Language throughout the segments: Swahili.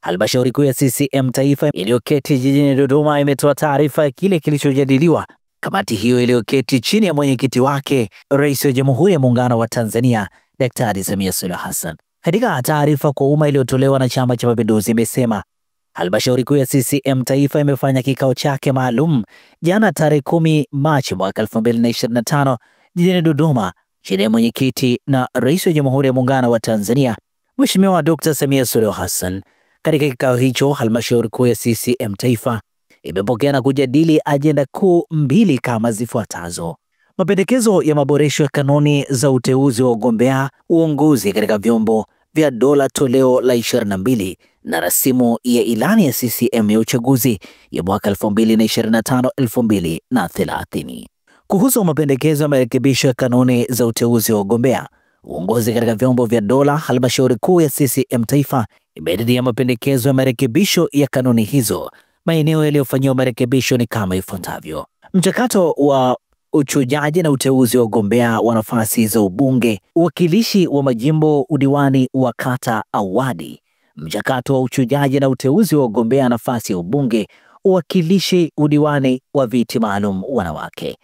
Halmashauri kuu ya CCM Taifa iliyoketi jijini Dodoma imetoa taarifa ya kile kilichojadiliwa. Kamati hiyo iliyoketi chini ya mwenyekiti wake Rais wa Jamhuri ya Muungano wa Tanzania Daktari Samia Suluhu Hassan. Katika taarifa kwa umma iliyotolewa na Chama cha Mapinduzi imesema Halmashauri kuu ya CCM Taifa imefanya kikao chake maalum jana tarehe 10 Machi mwaka 2025 jijini Dodoma chini ya mwenyekiti na Rais wa Jamhuri ya Muungano wa Tanzania Mheshimiwa Dr. Samia Suluhu Hassan. Katika kikao hicho, Halmashauri kuu ya CCM Taifa imepokea na kujadili ajenda kuu mbili kama zifuatazo: mapendekezo ya maboresho ya kanuni za uteuzi wa wagombea uongozi katika vyombo vya dola toleo la 22 na rasimu ya ilani ya CCM ya uchaguzi ya mwaka 2025-2030. Kuhusu mapendekezo ya marekebisho ya kanuni za uteuzi wa wagombea uongozi katika vyombo vya dola, Halmashauri kuu ya CCM Taifa imeridhia mapendekezo ya marekebisho ya kanuni hizo. Maeneo yaliyofanyiwa marekebisho ni kama ifuatavyo: mchakato wa uchujaji na uteuzi wa wagombea wa nafasi za ubunge, uwakilishi wa majimbo, udiwani wa kata au wadi; mchakato wa uchujaji na uteuzi wa wagombea nafasi ya ubunge, uwakilishi, udiwani wa viti maalum wanawake;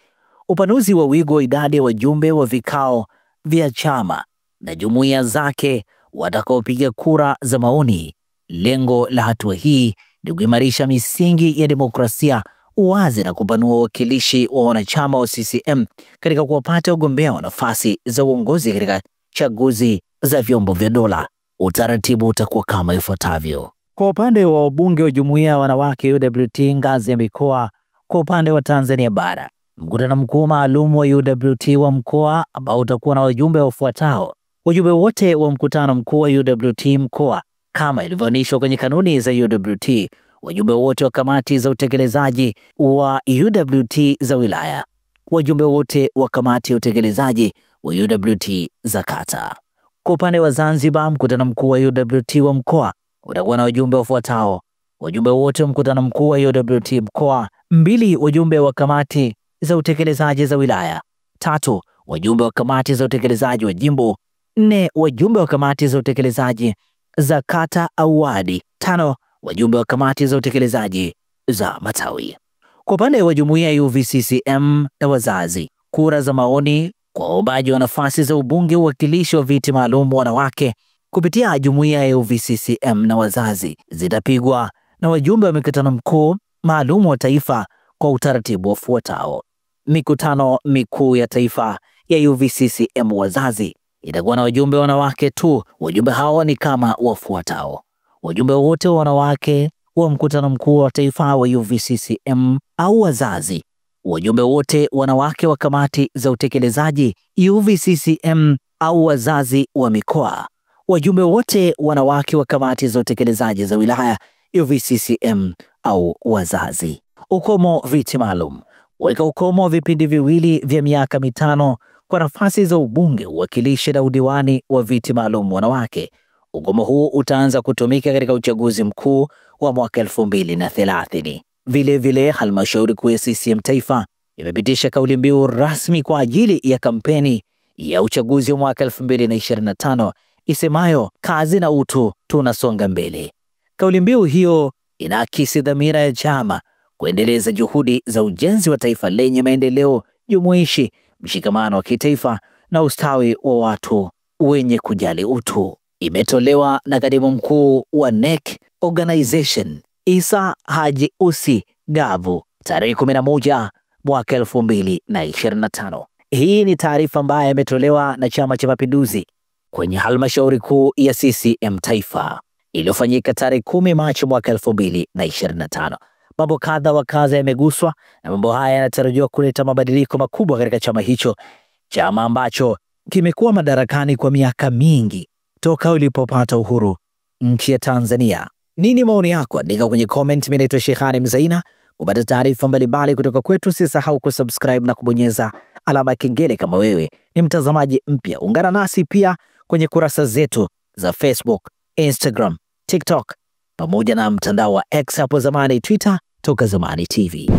upanuzi wa wigo wa idadi ya wajumbe wa vikao vya chama na jumuiya zake watakaopiga kura za maoni. Lengo la hatua hii ni kuimarisha misingi ya demokrasia, uwazi na kupanua uwakilishi wa wanachama wa CCM katika kuwapata wagombea wa nafasi za uongozi katika chaguzi za vyombo vya dola. Utaratibu utakuwa kama ifuatavyo. Kwa upande wa wabunge wa jumuiya ya wanawake UWT ngazi ya mikoa, kwa upande wa Tanzania bara, mkutano mkuu maalum wa UWT wa mkoa ambao utakuwa na wajumbe wafuatao: wajumbe wote wa mkutano mkuu wa UWT mkoa kama ilivyoainishwa kwenye kanuni za UWT, wajumbe wote wa kamati za utekelezaji wa UWT za wilaya, wajumbe wote wa kamati ya utekelezaji wa UWT za kata. Kwa upande wa Zanzibar, mkutano mkuu wa UWT wa mkoa utakuwa na wajumbe wafuatao: wajumbe wote wa mkutano mkuu wa UWT mkoa, 2 wajumbe wa kamati za utekelezaji za wilaya, 3 wajumbe wa kamati za utekelezaji wa jimbo, 4 wajumbe wa kamati za utekelezaji za kata au wadi, 5 wajumbe wa kamati za utekelezaji za matawi. Kwa upande wa jumuiya ya UVCCM na wazazi, kura za maoni kwa waombaji wa nafasi za ubunge, uwakilishi wa viti maalum wanawake kupitia jumuiya ya UVCCM na wazazi zitapigwa na wajumbe wa mikutano mkuu maalum wa taifa kwa utaratibu ufuatao. Mikutano mikuu ya taifa ya UVCCM wazazi itakuwa na wajumbe wanawake tu. Wajumbe hao ni kama wafuatao: wajumbe wote wa wanawake wa mkutano mkuu wa taifa wa UVCCM au wazazi, wajumbe wote wanawake wa kamati za utekelezaji UVCCM au wazazi wa mikoa, wajumbe wote wanawake wa kamati za utekelezaji za wilaya UVCCM au wazazi. Ukomo viti maalum: weka ukomo wa vipindi viwili vya miaka 5 kwa nafasi za ubunge, uwakilishi na udiwani wa viti maalum wanawake. Ukomo huu utaanza kutumika katika uchaguzi mkuu wa mwaka 2030. Vilevile, Halmashauri kuu ya CCM Taifa imepitisha kauli mbiu rasmi kwa ajili ya kampeni ya uchaguzi wa mwaka 2025 isemayo kazi na utu, tunasonga mbele. Kauli mbiu hiyo inaakisi dhamira ya chama kuendeleza juhudi za ujenzi wa taifa lenye maendeleo jumuishi, mshikamano wa kitaifa na ustawi wa watu wenye kujali utu. Imetolewa na Katibu Mkuu wa NEC Organization Isa Haji Usi Gavu tarehe 11 mwaka 2025. Hii ni taarifa ambayo imetolewa na Chama cha Mapinduzi kwenye Halmashauri kuu ya CCM Taifa iliyofanyika tarehe 10 Machi mwaka 2025. Mambo kadha wa kadha yameguswa na mambo haya yanatarajiwa kuleta mabadiliko makubwa katika chama hicho, chama ambacho kimekuwa madarakani kwa miaka mingi toka ulipopata uhuru nchi ya Tanzania. Nini maoni yako? Andika kwenye comment. Mimi naitwa Sheikhani Mzaina. Kupata taarifa mbalimbali kutoka kwetu, usisahau kusubscribe na kubonyeza alama ya kengele kama wewe ni mtazamaji mpya. Ungana nasi pia kwenye kurasa zetu za Facebook, Instagram, TikTok pamoja na mtandao wa X hapo zamani Twitter, Toka Zamani TV.